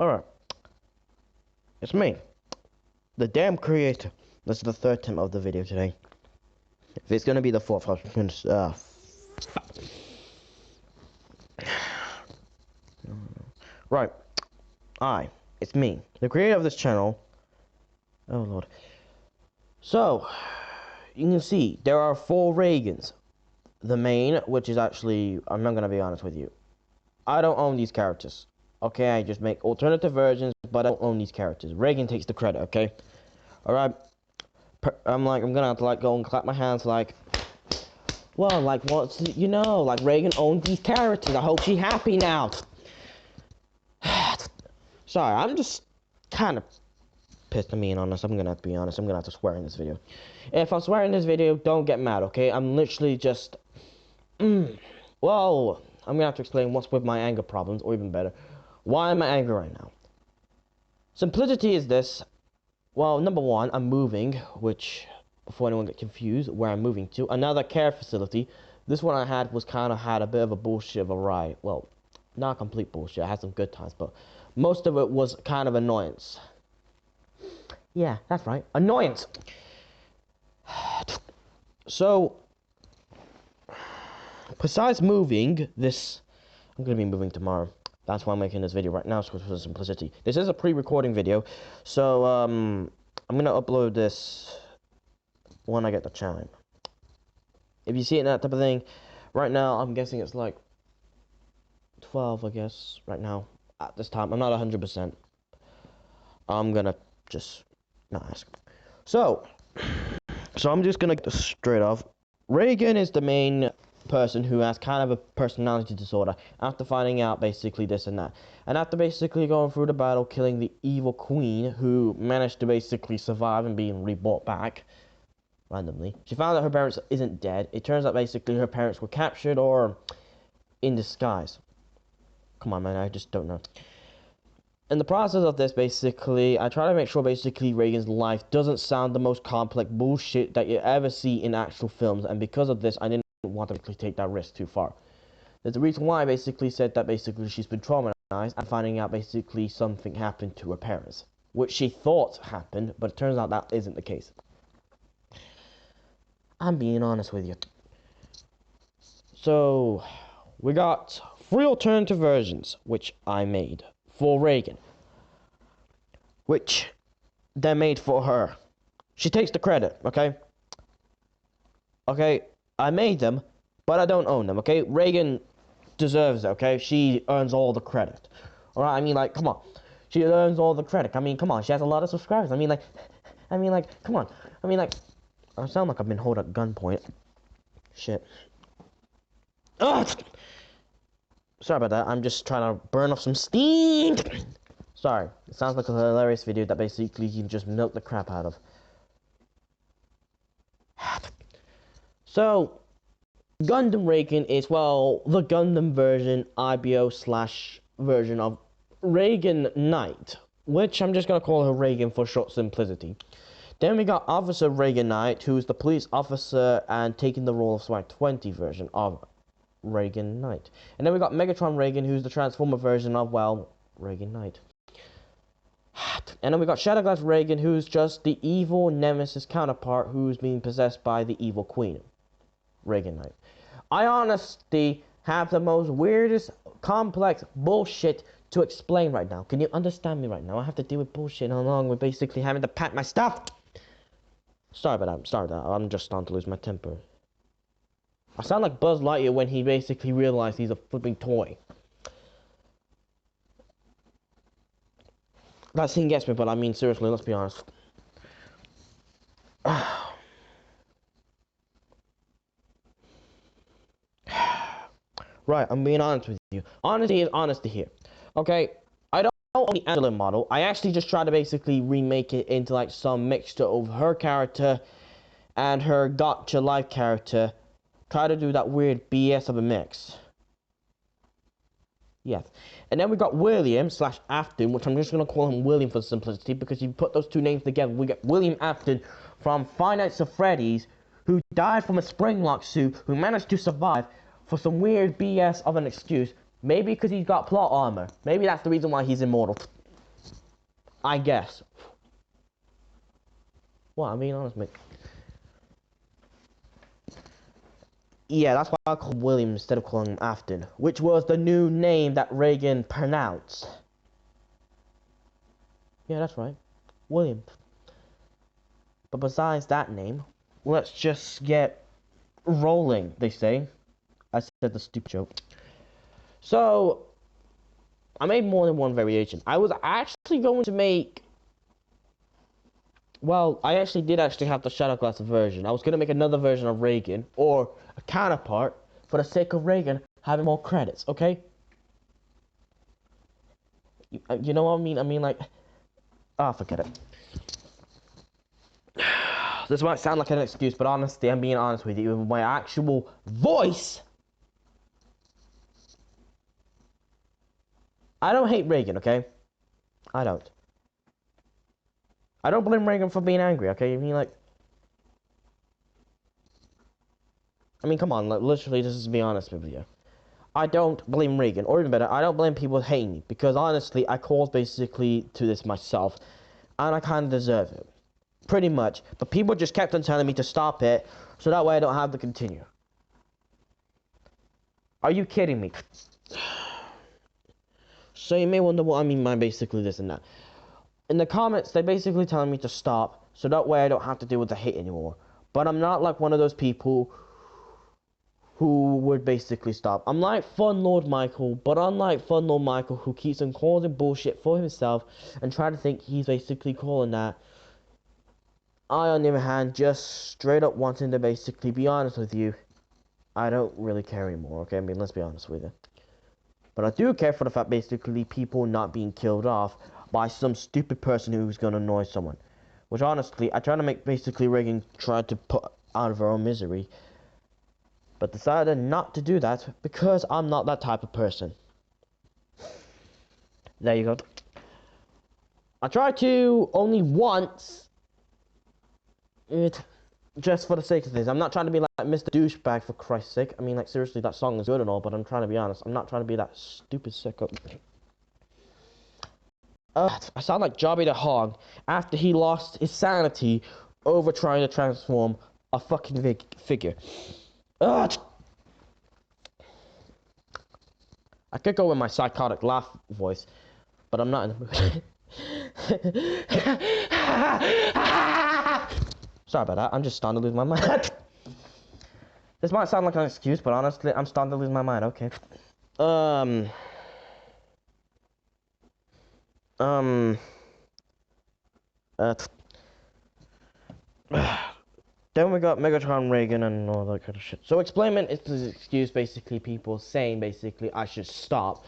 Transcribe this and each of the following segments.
Alright. It's me. The damn creator. This is the third attempt of the video today. If it's gonna be the fourth, I was gonna Right. It's me. The creator of this channel. Oh lord. So you can see there are 4 Reagans. The main, which is actually, I'm not gonna be honest with you, I don't own these characters. Okay, I just make alternative versions, but I don't own these characters. Reagan takes the credit, okay? Alright. I'm gonna have to like go and clap my hands like, well, like what's, you know, like Reagan owns these characters. I hope she's happy now. Sorry, I'm just kind of pissed. I'm being honest. I'm gonna have to be honest. I'm gonna have to swear in this video. If I swear in this video, don't get mad, okay? I'm literally just, well, I'm gonna have to explain what's with my anger problems, or even better, why am I angry right now? Simplicity is this. Well, number one, I'm moving, which, before anyone get confused, where I'm moving to, another care facility. This one I had was kind of had a bit of a bullshit of a ride. Well, not complete bullshit. I had some good times, but most of it was kind of annoyance. Yeah, that's right, annoyance. So, besides moving, I'm gonna be moving tomorrow. That's why I'm making this video right now, for simplicity. This is a pre-recording video, so I'm gonna upload this when I get the chime. If you see it, that type of thing, right now I'm guessing it's like 12, I guess, right now at this time. I'm not 100%. I'm gonna just not ask. So I'm just gonna get this straight off. Reagan is the main person who has kind of a personality disorder after finding out basically this and that, and after basically going through the battle, killing the evil queen, who managed to basically survive and being rebought back randomly. She found that her parents isn't dead. It turns out basically her parents were captured or in disguise. Come on, man, I just don't know. In the process of this, basically, I try to make sure basically Reagan's life doesn't sound the most complex bullshit that you ever see in actual films, and because of this, I didn't want to basically take that risk too far. There's a reason why I basically said that basically she's been traumatized and finding out basically something happened to her parents, which she thought happened, but it turns out that isn't the case. I'm being honest with you. So, we got 3 alternative versions, which I made for Reagan, which they're made for her. She takes the credit, okay? Okay, I made them, but I don't own them, okay? Reagan deserves it, okay? She earns all the credit. Alright, I mean, like, come on. She earns all the credit. I mean, come on, she has a lot of subscribers. I mean, like, come on. I mean, like, I sound like I've been held at gunpoint. Shit. Ugh! Sorry about that. I'm just trying to burn off some steam. Sorry. It sounds like a hilarious video that basically you can just milk the crap out of. So, Gundam Reagan is, well, the Gundam version, IBO/version of Reagan Knight, which I'm just gonna call her Reagan for short simplicity. Then we got Officer Reagan Knight, who's the police officer and taking the role of Swag 20 version of Reagan Knight. And then we got Megatron Reagan, who's the Transformer version of, well, Reagan Knight. And then we got Shadowglass Reagan, who's just the evil Nemesis counterpart who's being possessed by the evil queen, Reagan Knight. I honestly have the most weirdest, complex bullshit to explain right now. Can you understand me right now? I have to deal with bullshit along with basically having to pack my stuff. Sorry about that. I'm just starting to lose my temper. I sound like Buzz Lightyear when he basically realized he's a flipping toy. That scene gets me, but I mean, seriously, let's be honest. Right, I'm being honest with you. Honesty is honesty here. Okay, I don't own the Angela model. I actually just try to basically remake it into like some mixture of her character and her Gotcha Life character. Try to do that weird BS of a mix. Yes. And then we got William/Afton, which I'm just going to call him William for simplicity, because if you put those 2 names together, we get William Afton from Five Nights at Freddy's, who died from a Springlock suit, who managed to survive for some weird BS of an excuse. Maybe because he's got plot armor. Maybe that's the reason why he's immortal. I guess. Well, I'm being honest, mate. Yeah, that's why I called William instead of calling him Afton, which was the new name that Reagan pronounced. Yeah, that's right. William. But besides that name, let's just get rolling, they say. I said the stupid joke. So, I made more than one variation. I was actually going to make... Well, I actually did have the Shadowglass version. I was going to make another version of Reagan, or a counterpart, for the sake of Reagan having more credits, okay? You know what I mean? I mean, like... Ah, forget it. This might sound like an excuse, but honestly, I'm being honest with you. With my actual voice... I don't hate Reagan, okay? I don't. I don't blame Reagan for being angry, okay? I mean, like... I mean, come on, like, literally, just to be honest with you. I don't blame Reagan, or even better, I don't blame people hating me, because honestly, I caused basically to this myself, and I kind of deserve it. Pretty much. But people just kept on telling me to stop it, so that way I don't have to continue. Are you kidding me? So you may wonder what I mean by basically this and that. In the comments, they're basically telling me to stop, so that way I don't have to deal with the hate anymore. But I'm not like one of those people who would basically stop. I'm like Fun Lord Michael, but unlike Fun Lord Michael, who keeps on causing bullshit for himself and trying to think he's basically calling that, I, on the other hand, just straight up wanting to basically be honest with you. I don't really care anymore, okay? I mean, let's be honest with you. But I do care for the fact, basically, people not being killed off by some stupid person who's gonna annoy someone. Which, honestly, I try to make, basically, Reagan try to put out of her own misery. But decided not to do that, because I'm not that type of person. There you go. I tried to only once... just for the sake of this. I'm not trying to be like Mr. Douchebag, for Christ's sake. I mean, like, seriously, that song is good and all, but I'm trying to be honest. I'm not trying to be that stupid sicko. I sound like Jobby the Hog after he lost his sanity over trying to transform a fucking figure. I could go with my psychotic laugh voice, but I'm not in the mood. Sorry about that, I'm just starting to lose my mind. This might sound like an excuse, but honestly, I'm starting to lose my mind, okay. Then we got Megatron Reagan and all that kind of shit. So explainment is the excuse, basically, people saying, basically, I should stop.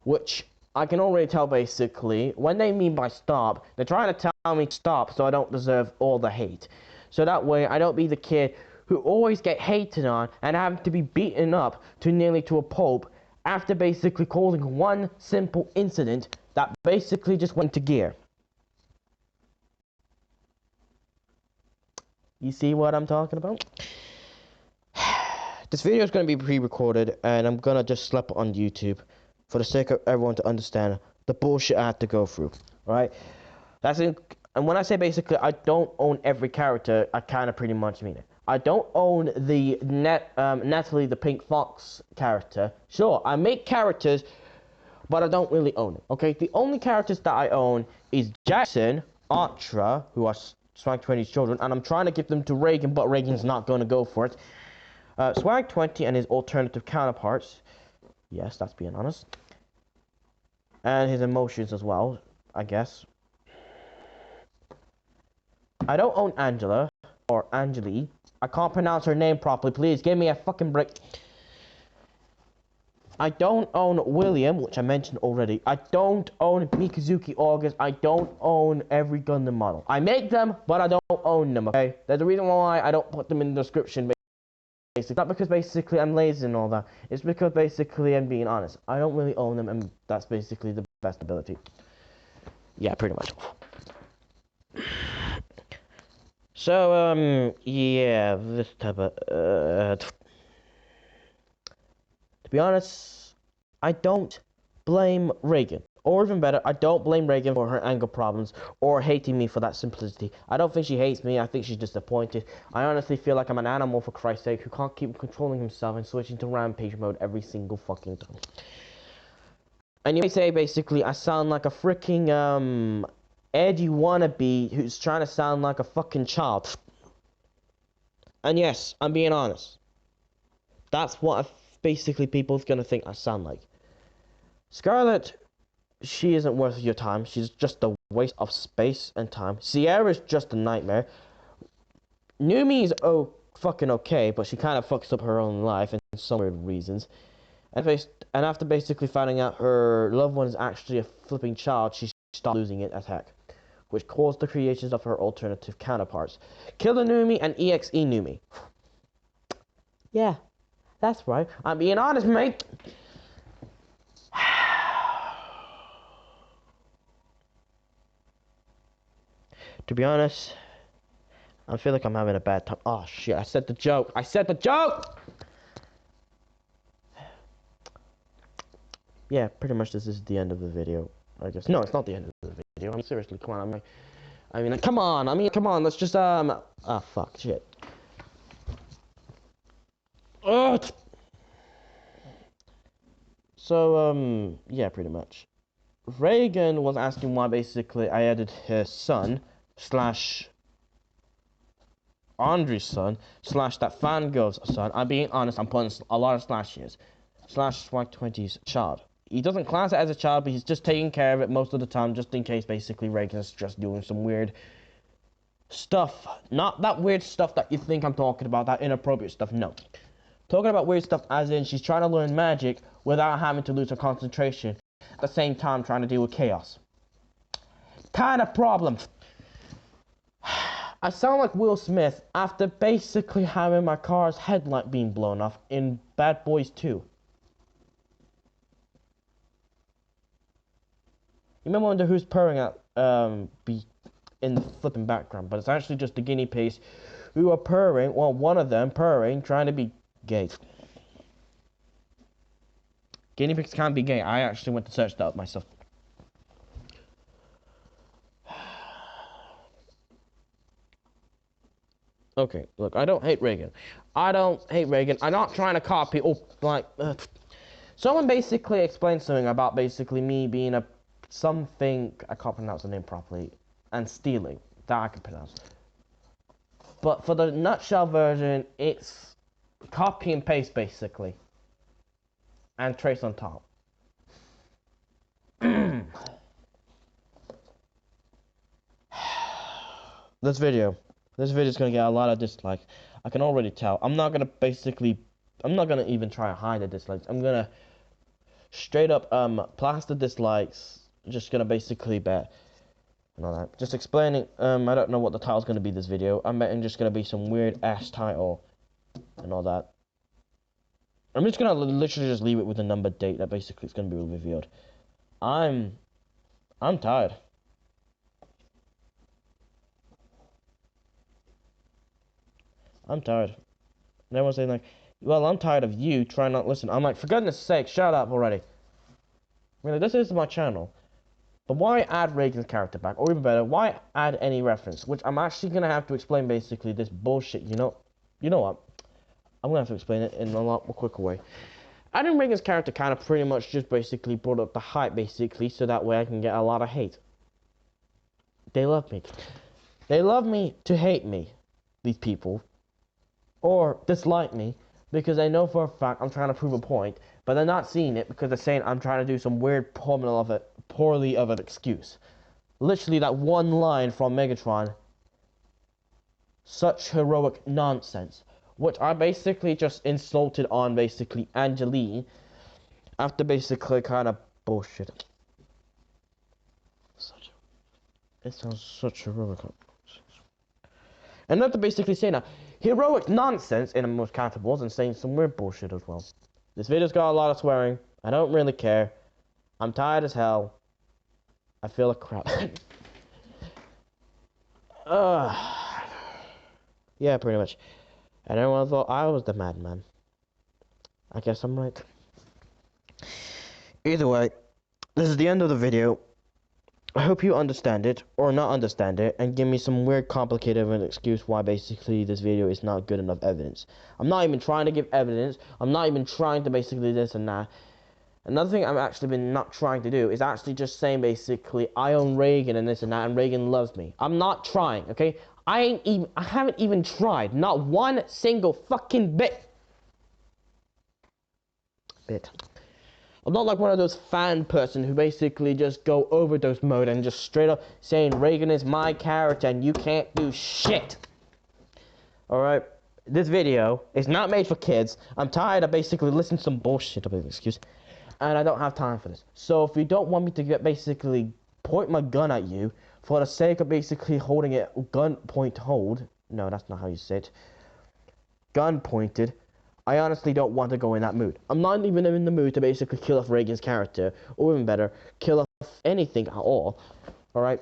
Which, I can already tell, basically, when they mean by stop, they're trying to tell me to stop so I don't deserve all the hate. So that way, I don't be the kid who always get hated on and have to be beaten up to nearly to a pulp after basically causing one simple incident that basically just went to gear. You see what I'm talking about? This video is going to be pre-recorded and I'm going to just slap it on YouTube for the sake of everyone to understand the bullshit I had to go through. Alright? And when I say basically I don't own every character, I kind of pretty much mean it. I don't own the Natalie the Pink Fox character. Sure, I make characters, but I don't really own it. Okay? The only characters that I own is Jackson, Artra, who are Swag 20's children, and I'm trying to give them to Reagan, but Reagan's not going to go for it. Swag 20 and his alternative counterparts. Yes, that's being honest. And his emotions as well, I guess. I don't own Angela, or Angeli. I can't pronounce her name properly. Please, give me a fucking break. I don't own William, which I mentioned already. I don't own Mikazuki August. I don't own every Gundam model. I make them, but I don't own them, okay? There's a reason why I don't put them in the description, basically. Not because basically I'm lazy and all that. It's because basically I'm being honest. I don't really own them, and that's basically the best ability. Yeah, pretty much. So, yeah, this type of, to be honest, I don't blame Reagan. Or even better, I don't blame Reagan for her anger problems or hating me for that simplicity. I don't think she hates me, I think she's disappointed. I honestly feel like I'm an animal, for Christ's sake, who can't keep controlling himself and switching to rampage mode every single fucking time. And you may say, basically, I sound like a freaking, edgy wannabe who's trying to sound like a fucking child. And yes, I'm being honest. That's what basically people's gonna think I sound like. Scarlett, she isn't worth your time. She's just a waste of space and time. Sierra's just a nightmare. Numi's fucking okay, but she kind of fucks up her own life in some weird reasons. And after basically finding out her loved one is actually a flipping child, she stopped losing it attack, which caused the creations of her alternative counterparts. Killer Numi and EXE Numi. Yeah, that's right. I'm being honest, mate. To be honest, I feel like I'm having a bad time. Oh shit, I said the joke. I said the joke! Yeah, pretty much this is the end of the video. I guess. No, it's not the end of the video. I mean, seriously, come on. Come on. Let's just, fuck, shit. Ugh! So, yeah, pretty much. Reagan was asking why basically I added his son, slash Andre's son, slash that fangirl's son. I'm being honest, I'm putting a lot of slashes. Slash Swag 20's child. He doesn't class it as a child, but he's just taking care of it most of the time, just in case basically Reagan's just doing some weird stuff. Not that weird stuff that you think I'm talking about, that inappropriate stuff, no. Talking about weird stuff as in she's trying to learn magic without having to lose her concentration. At the same time trying to deal with chaos. Kind of problem. I sound like Will Smith after basically having my car's headlight being blown off in Bad Boys 2. You remember wonder who's purring at be in the flipping background, but it's actually just the guinea pigs who are purring, well, one of them purring, trying to be gay. Guinea pigs can't be gay. I actually went to search that up myself. Okay, look, I don't hate Reagan. I'm not trying to copy, someone basically explained something about basically me being something, I can't pronounce the name properly, and stealing, that I can pronounce. But for the nutshell version, it's copy and paste basically, and trace on top. This video is gonna get a lot of dislikes. I can already tell. I'm not gonna even try to hide the dislikes. I'm gonna straight up plaster dislikes. Just gonna basically bet and all that. Just explaining. I don't know what the title's gonna be this video. I'm betting just gonna be some weird ass title and all that. I'm just gonna literally just leave it with a numbered date that basically it's gonna be revealed. I'm tired. I'm tired. And everyone's saying like, well, I'm tired of you trying not to listen. I'm like, for goodness sake, shut up already. Really, this is my channel. But why add Reagan's character back? Or even better, why add any reference? Which I'm actually going to have to explain basically this bullshit, you know what? I'm going to have to explain it in a lot more quicker way. Adding Reagan's character kind of pretty much just basically brought up the hype basically, so that way I can get a lot of hate. They love me. They love me to hate me, these people. Or dislike me, because they know for a fact I'm trying to prove a point, but they're not seeing it because they're saying I'm trying to do some weird poorly of an excuse. Literally that one line from Megatron. Such heroic nonsense. Which I basically just insulted on basically Angeline after basically kind of bullshit. It sounds such heroic. And not to basically say now, heroic nonsense in a most comfortable and saying some weird bullshit as well. This video's got a lot of swearing. I don't really care. I'm tired as hell. I feel like crap. Yeah, pretty much. And everyone thought I was the madman. I guess I'm right. Either way, This is the end of the video. I hope you understand it, or not understand it, and give me some weird, complicated of an excuse why basically this video is not good enough evidence. I'm not even trying to give evidence. I'm not even trying to basically this and that. Another thing I've actually been not trying to do is actually just saying basically I own Reagan and this and that, and Reagan loves me. I'm not trying, okay? I haven't even tried. Not one single fucking bit. I'm not like one of those fan person who basically just go overdose mode and just straight up saying Reagan is my character and you can't do shit. Alright, this video is not made for kids. I'm tired of basically listening to some bullshit, excuse, and I don't have time for this. So if you don't want me to get basically point my gun at you for the sake of basically holding it gun point hold, no, that's not how you say it, gun pointed, I honestly don't want to go in that mood. I'm not even in the mood to basically kill off Reagan's character, or even better, kill off anything at all. Alright?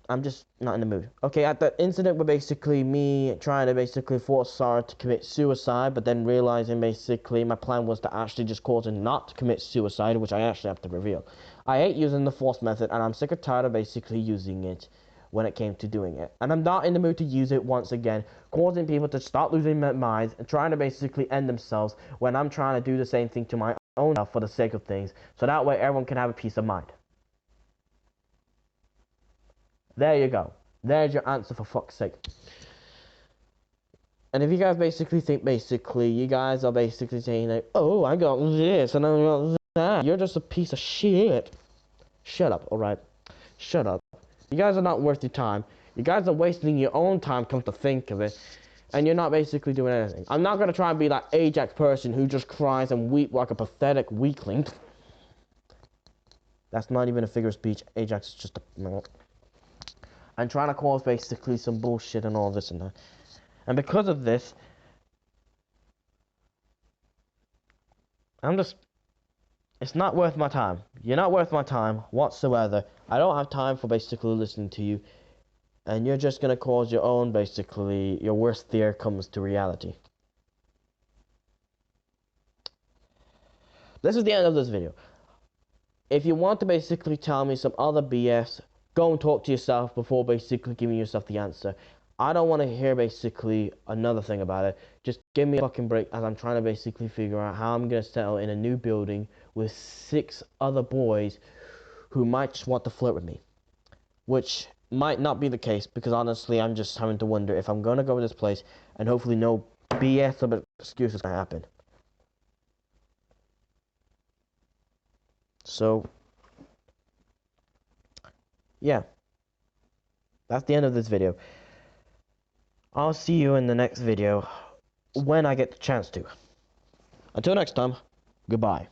I'm just not in the mood. Okay, at the incident with basically me trying to basically force Sarah to commit suicide, but then realizing basically my plan was to actually just cause her not to commit suicide, which I actually have to reveal. I hate using the force method, and I'm sick and tired of basically using it when it came to doing it. And I'm not in the mood to use it once again, causing people to start losing their minds and trying to basically end themselves when I'm trying to do the same thing to my own self for the sake of things, so that way everyone can have a peace of mind. There you go. There's your answer, for fuck's sake. And if you guys basically think you guys are basically saying like, oh, I got this and I got that, you're just a piece of shit. Shut up, alright? Shut up. You guys are not worth your time. You guys are wasting your own time, come to think of it. And you're not basically doing anything. I'm not going to try and be that Ajax person who just cries and weeps like a pathetic weakling. That's not even a figure of speech. Ajax is just a... I'm trying to cause basically some bullshit and all this and that. And because of this, it's not worth my time. You're not worth my time whatsoever. I don't have time for basically listening to you. And you're just gonna cause your own, basically, your worst fear comes to reality. This is the end of this video. If you want to basically tell me some other BS, go and talk to yourself before basically giving yourself the answer. I don't want to hear basically another thing about it. Just give me a fucking break as I'm trying to basically figure out how I'm gonna settle in a new building with 6 other boys who might just want to flirt with me. Which might not be the case, because honestly I'm just having to wonder if I'm gonna go to this place and hopefully no BS of excuses gonna happen. So yeah, that's the end of this video. I'll see you in the next video when I get the chance to. Until next time, goodbye.